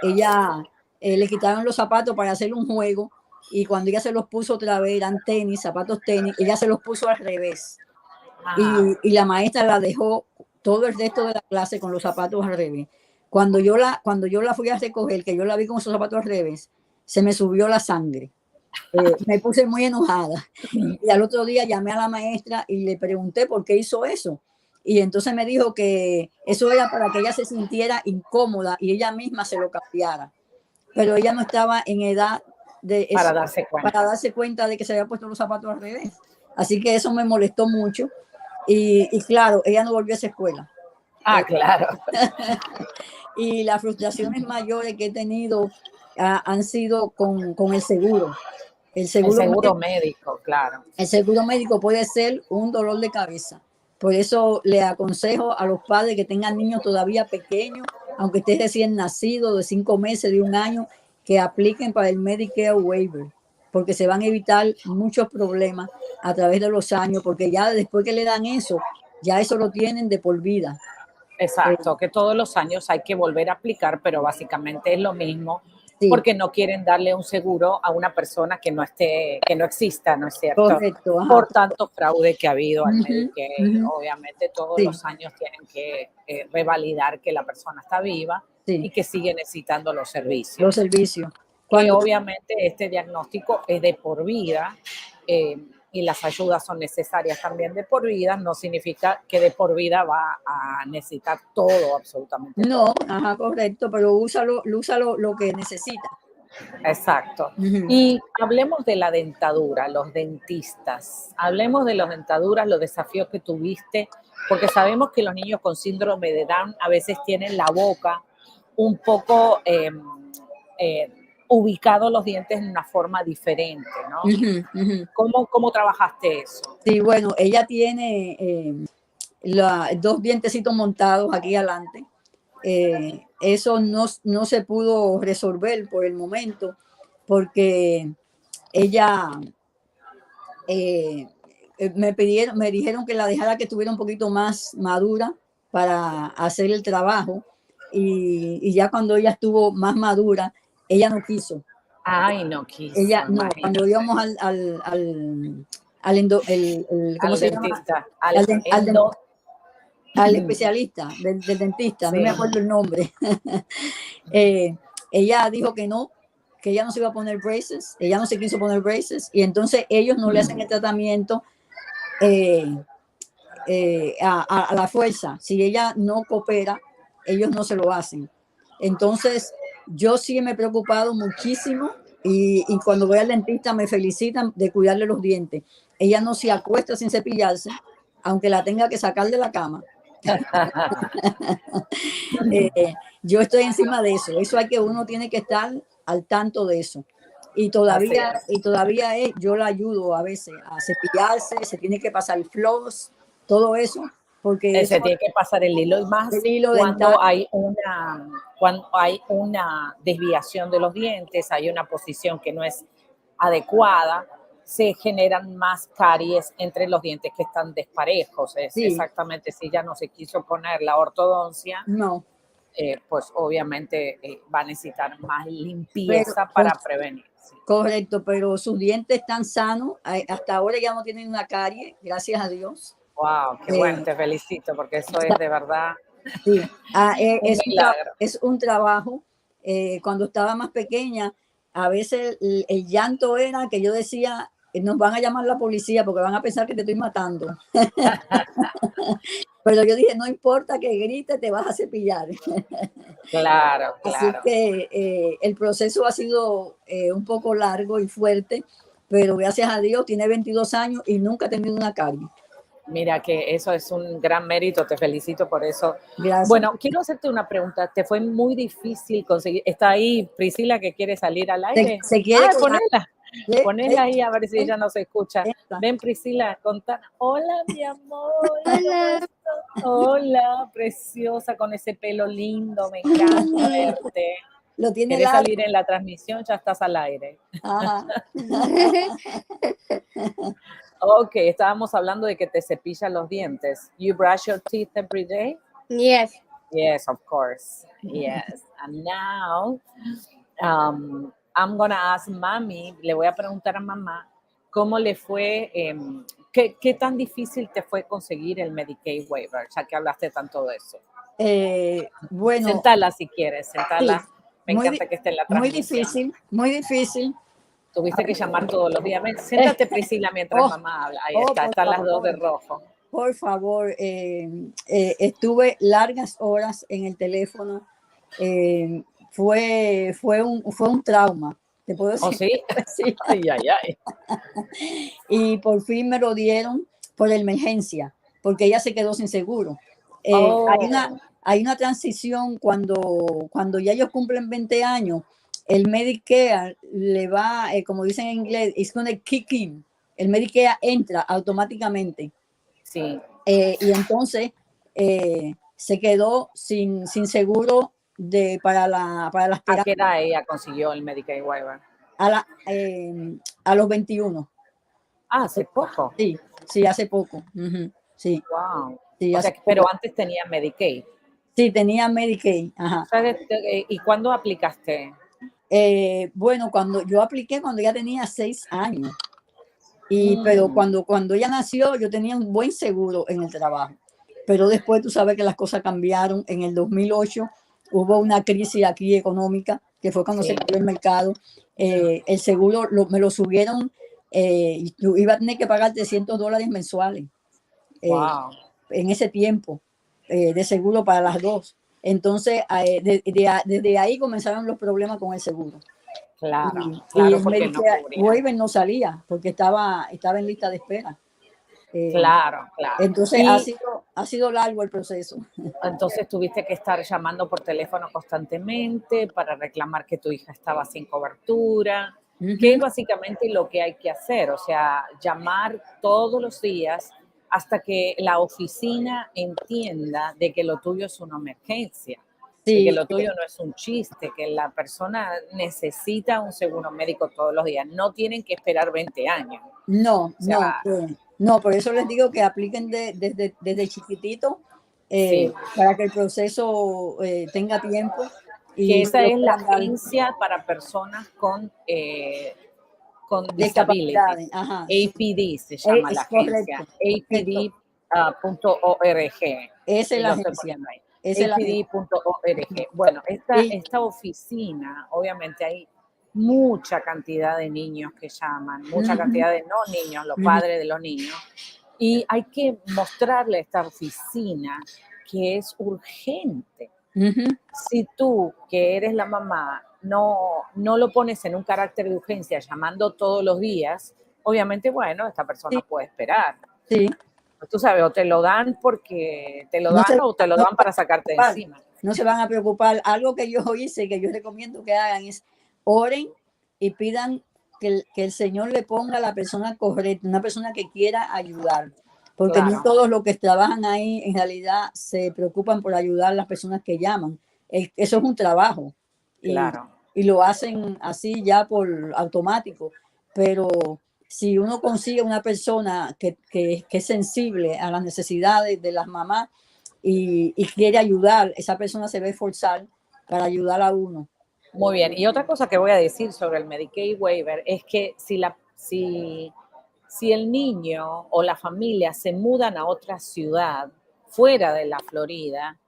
ella le quitaron los zapatos para hacer un juego y cuando ella se los puso otra vez, eran tenis, zapatos tenis, ella se los puso al revés Ah, y la maestra la dejó todo el resto de la clase con los zapatos al revés. Cuando yo la fui a recoger, que yo la vi con esos zapatos al revés, se me subió la sangre. Me puse muy enojada y al otro día llamé a la maestra y le pregunté por qué hizo eso. Y entonces me dijo que eso era para que ella se sintiera incómoda y ella misma se lo cambiara. Pero ella no estaba en edad de para eso, darse para cuenta. darse cuenta de que se había puesto los zapatos al revés. Así que eso me molestó mucho. Y claro, ella no volvió a esa escuela. Ah, Eh, claro, y las frustraciones mayores que he tenido han sido con el seguro. El el seguro, seguro médico, claro. el seguro médico puede ser un dolor de cabeza. Por eso le aconsejo a los padres que tengan niños todavía pequeños, aunque esté recién nacido, de 5 meses, de un año, que apliquen para el Medicare Waiver, porque se van a evitar muchos problemas a través de los años, porque ya después que le dan eso, ya eso lo tienen de por vida. Eh, Exacto, que todos los años hay que volver a aplicar, pero básicamente es lo mismo, sí, porque no quieren darle un seguro a una persona que no esté, que no exista, ¿no es cierto? correcto. Ajá. Por tanto fraude que ha habido al Ujú, Medicaid. ujú, Obviamente todos sí, los años tienen que revalidar que la persona está viva sí, y que sigue necesitando los los servicios. servicios. Que Cuando, obviamente este diagnóstico es de por vida y las ayudas son necesarias también de por vida, no significa que de por vida va a necesitar todo, absolutamente no, todo. ajá, correcto, pero úsalo lo que necesita. Exacto. Ujú. Y hablemos de la dentadura, los dentistas. Hablemos de las dentaduras, los desafíos que tuviste, porque sabemos que los niños con síndrome de Down a veces tienen la boca un poco eh, ubicados los dientes en una forma diferente, ¿no? Ujú, ujú. ¿Cómo trabajaste eso? Sí, bueno, ella tiene dos dientecitos montados aquí adelante. Eso no se pudo resolver por el momento porque ella eh, me dijeron que la dejara que estuviera un poquito más madura para hacer el trabajo y ya cuando ella estuvo más madura, ella no quiso. Ay, no quiso, Ella no, cuando imagínate. íbamos al ¿cómo Al se llama? dentista, Al, al den- al den- endo, al especialista del dentista, no me acuerdo el nombre. Ella dijo que ella no se iba a poner braces, ella no se quiso poner braces, y entonces ellos no le hacen el tratamiento a la fuerza. Si ella no coopera, ellos no se lo hacen. Entonces, yo sí me he preocupado muchísimo y cuando voy al dentista me felicitan de cuidarle los dientes. Ella no se acuesta sin cepillarse, aunque la tenga que sacar de la cama. Yo estoy encima de eso. Eso hay que uno tiene que estar al tanto de eso. Y todavía yo la ayudo a veces a cepillarse, se tiene que pasar el floss, todo eso, porque Se tiene que pasar el hilo, y más el hilo cuando dental. cuando hay una desviación de los dientes, hay una posición que no es adecuada, se generan más caries entre los dientes que están desparejos. Sí. Exactamente, si ya no se quiso poner la ortodoncia, No, pues obviamente va a necesitar más limpieza para prevenir. Sí. correcto, pero sus dientes están sanos. Hasta ahora ya no tienen una carie, gracias a Dios. Wow, qué bueno, te felicito, porque eso es de verdad sí. un milagro. Es un trabajo. Cuando estaba más pequeña, a veces el llanto era que yo decía, nos van a llamar la policía porque van a pensar que te estoy matando. Pero yo dije, no importa que grite, te vas a cepillar. Claro, Así claro. que el proceso ha sido un poco largo y fuerte, pero gracias a Dios tiene 22 años y nunca ha tenido una carie. Mira que eso es un gran mérito, te felicito por eso. Gracias. Bueno, quiero hacerte una pregunta. ¿Te fue muy difícil conseguir? ¿Está ahí Priscila que quiere salir al aire? Se quiere ponela. Ponela ahí a ver si ella nos escucha. Esta. Ven, Priscila, contá. Hola, mi amor. Hola. Hola, preciosa, con ese pelo lindo, me encanta verte. Lo tiene ¿Querés largo. salir en la transmisión? Ya estás al aire. Ajá. Ok, estábamos hablando de que te cepillas los dientes. You brush your teeth every day? Yes. Yes, of course. Yes. And now, I'm going to ask Mami, le voy a preguntar a mamá, ¿cómo le fue, qué tan difícil te fue conseguir el Medicaid waiver, ya que hablaste tanto de eso? Bueno. Sentala si quieres, sentala. Sí, Me encanta que esté en la transmisión. Muy difícil. Tuviste que llamar todos los días. Ven, siéntate, Priscila, mientras mamá habla. Ahí está, están las dos de rojo. Por favor, estuve largas horas en el teléfono. Fue un trauma. ¿Te puedo decir? ¿Oh, sí? Sí. Ay, ay, ay. Y por fin me lo dieron por emergencia, porque ella se quedó sin seguro. Hay una transición cuando ya ellos cumplen 20 años, el Medicare le va, como dicen en inglés, it's gonna kick in. El Medicare entra automáticamente. Sí. Y entonces se quedó sin seguro para las terapias. ¿A qué edad ella consiguió el Medicaid waiver? A los 21. Ah, hace poco. Sí, hace poco. Uh-huh. Sí. Wow. Sí, o sea, pero antes tenía Medicaid. Sí, tenía Medicaid. Ajá. ¿Y cuándo aplicaste? Bueno, cuando yo apliqué cuando ya tenía 6 años. Pero cuando ella nació, yo tenía un buen seguro en el trabajo. Pero después tú sabes que las cosas cambiaron. En el 2008 hubo una crisis aquí económica, que fue cuando se cayó el mercado. El seguro me lo subieron. Y tú ibas a tener que pagar $300 mensuales. Wow. En ese tiempo de seguro para las dos. Entonces, desde ahí comenzaron los problemas con el seguro. Claro, y el Medicare waiver no salía porque estaba en lista de espera. Claro. Entonces ha sido largo el proceso. Entonces tuviste que estar llamando por teléfono constantemente para reclamar que tu hija estaba sin cobertura, que es básicamente lo que hay que hacer, o sea, llamar todos los días hasta que la oficina entienda de que lo tuyo es una emergencia. Sí, que lo tuyo no es un chiste, que la persona necesita un seguro médico todos los días. No tienen que esperar 20 años. No, por eso les digo que apliquen desde chiquitito para que el proceso tenga tiempo. Y que esa es la agencia para personas con disability. APD se llama la agencia. APD .org. Esa es Y la lo estoy agencia. poniendo ahí. Esa es la agencia. hpd.org. Bueno, Y, esta oficina, obviamente hay mucha cantidad de niños que llaman, mucha ujú, cantidad de no niños, los ujú, padres de los niños, y hay que mostrarle a esta oficina que es urgente. ujú. Si tú, que eres la mamá, no lo pones en un carácter de urgencia llamando todos los días, obviamente, bueno, esta persona Sí, puede esperar. sí. Tú sabes, o te lo dan porque te lo No se, dan o te lo no se dan van para a sacarte de preocupar. encima. No se van a preocupar. Algo que yo hice, que yo recomiendo que hagan es oren y pidan que el Señor le ponga a la persona correcta, una persona que quiera ayudar. Porque no Claro, todos los que trabajan ahí en realidad se preocupan por ayudar a las personas que llaman. Eso es un trabajo claro. y lo hacen así ya por automático. Pero si uno consigue una persona que es sensible a las necesidades de las mamás y quiere ayudar, esa persona se va a esforzar para ayudar a uno. Muy bien. Y otra cosa que voy a decir sobre el Medicaid waiver es que si el niño o la familia se mudan a otra ciudad fuera de la Florida,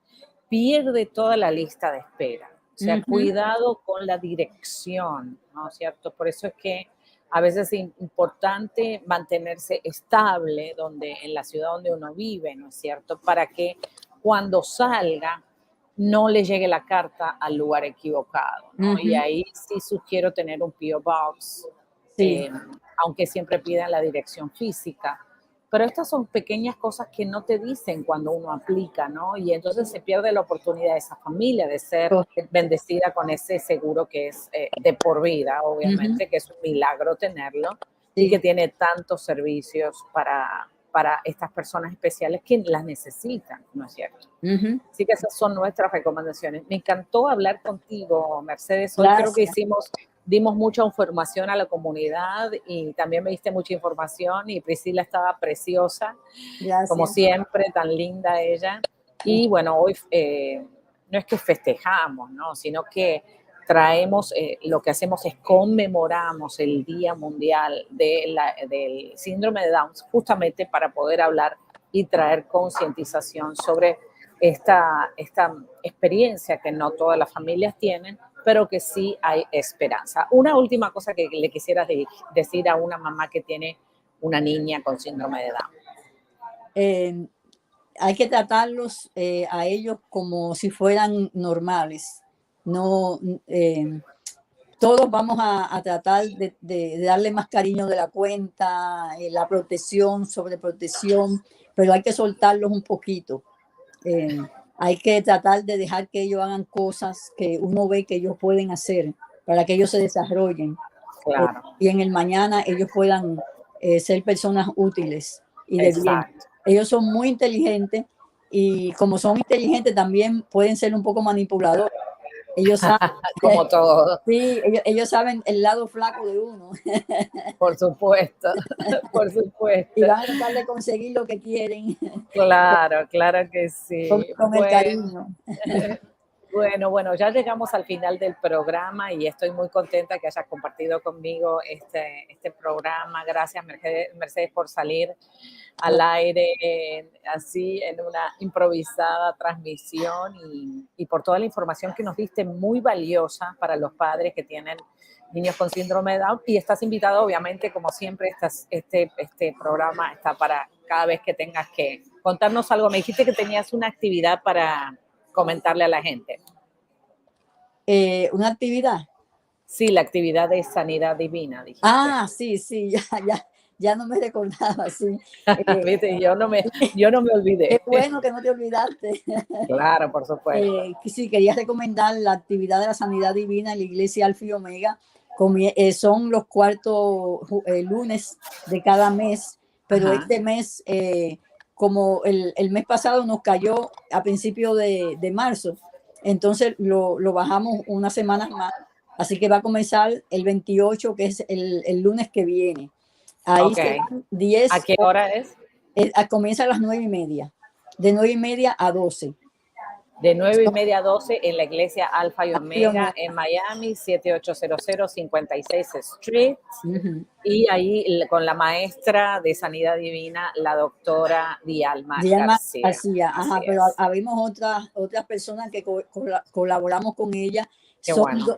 pierde toda la lista de espera. O sea, Ujú, cuidado con la dirección, ¿no es cierto? Por eso es que a veces es importante mantenerse estable en la ciudad donde uno vive, ¿no es cierto? Para que cuando salga no le llegue la carta al lugar equivocado, ¿no? Y ujú, ahí sí sugiero tener un P.O. Box, sí, eh, aunque siempre pidan la dirección física. Pero estas son pequeñas cosas que no te dicen cuando uno aplica, ¿no? Y entonces se pierde la oportunidad de esa familia de ser correcto. bendecida con ese seguro que es de por vida, Ujú, obviamente, que es un milagro tenerlo y que sí, tiene tantos servicios para estas personas especiales que las necesitan, ¿no es cierto? ujú. Así que esas son nuestras recomendaciones. Me encantó hablar contigo, Mercedes. Hoy creo que Gracias, dimos mucha información a la comunidad y también me diste mucha información y Priscila estaba preciosa, como gracias. siempre, tan linda ella. Y bueno, hoy no es que festejamos, ¿no? Sino que traemos, lo que hacemos es conmemoramos el Día Mundial del Síndrome de Down, justamente para poder hablar y traer concientización sobre esta experiencia que no todas las familias tienen, pero que sí hay esperanza. Una última cosa que le quisiera decir a una mamá que tiene una niña con síndrome de Down. Eh, Hay que tratarlos a ellos como si fueran normales. No, todos vamos a tratar de darle más cariño de la cuenta, la protección, sobreprotección, pero hay que soltarlos un poquito. Eh, Hay que tratar de dejar que ellos hagan cosas que uno ve que ellos pueden hacer para que ellos se desarrollen Claro, y en el mañana ellos puedan ser personas útiles y de bien. exacto. Ellos son muy inteligentes y como son inteligentes también pueden ser un poco manipuladores. Ellos saben, Como todo, sí, ellos saben el lado flaco de uno por supuesto, por y supuesto. van a tratar de conseguir lo que quieren Claro, claro que sí. con el cariño. Bueno, ya llegamos al final del programa y estoy muy contenta que hayas compartido conmigo este programa. Gracias, Mercedes, por salir al aire así en una improvisada transmisión y por toda la información que nos diste, muy valiosa para los padres que tienen niños con síndrome de Down. Y estás invitado, obviamente, como siempre, este programa está para cada vez que tengas que contarnos algo. Me dijiste que tenías una actividad para comentarle a la gente. Una actividad. Sí, la actividad de sanidad divina, dijiste. Ah, sí, sí, ya no me recordaba, sí. Eh, ¿Viste? Yo no me Qué olvidé. bueno que no te olvidaste. Claro, por supuesto. Que sí, quería recomendar la actividad de la Sanidad Divina en la Iglesia Alfa y Omega. Son los cuartos lunes de cada mes, pero Ajá. este mes, como el mes pasado nos cayó a principios de marzo, entonces lo bajamos unas semanas más. Así que va a comenzar el 28, que es el lunes que viene. Ahí Ok. serán ¿A 10, qué hora es? comienza a las 9:30, de 9:30 a 12. De 9:30 a 12 en la iglesia Alfa y Omega en Miami, 7800 56 Street. Y ahí con la maestra de Sanidad Divina, la doctora Dialma García. Ajá, pero habemos otras personas que colaboramos con ella.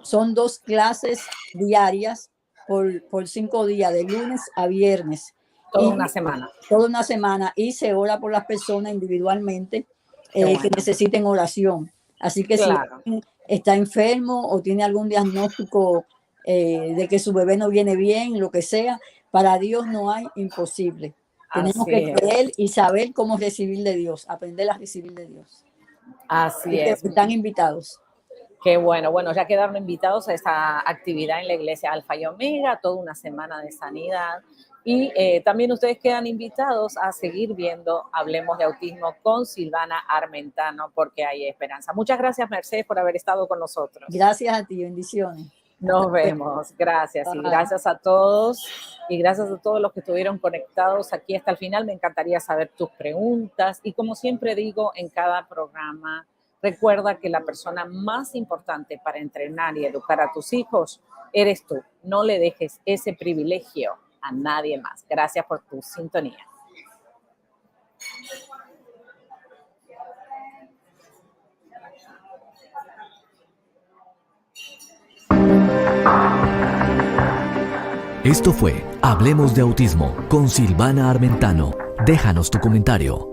Son 2 clases diarias por 5 días, de lunes a viernes. Toda una semana. Toda una semana. Y se ora por las personas individualmente que necesiten oración. Así que claro, si está enfermo o tiene algún diagnóstico de que su bebé no viene bien, lo que sea, para Dios no hay imposible. Tenemos que creer y saber cómo recibir de Dios, aprender a recibir de Dios. Así es. Están invitados. Qué bueno. Bueno, ya quedaron invitados a esta actividad en la iglesia Alfa y Omega, toda una semana de sanidad. Y también ustedes quedan invitados a seguir viendo Hablemos de Autismo con Silvana Armentano, porque hay esperanza. Muchas gracias, Mercedes, por haber estado con nosotros. Gracias a ti, bendiciones. Nos vemos, gracias. Y gracias a todos, y gracias a todos los que estuvieron conectados aquí hasta el final. Me encantaría saber tus preguntas. Y como siempre digo en cada programa, recuerda que la persona más importante para entrenar y educar a tus hijos eres tú. No le dejes ese privilegio a nadie más. Gracias por tu sintonía. Esto fue Hablemos de Autismo con Silvana Armentano. Déjanos tu comentario.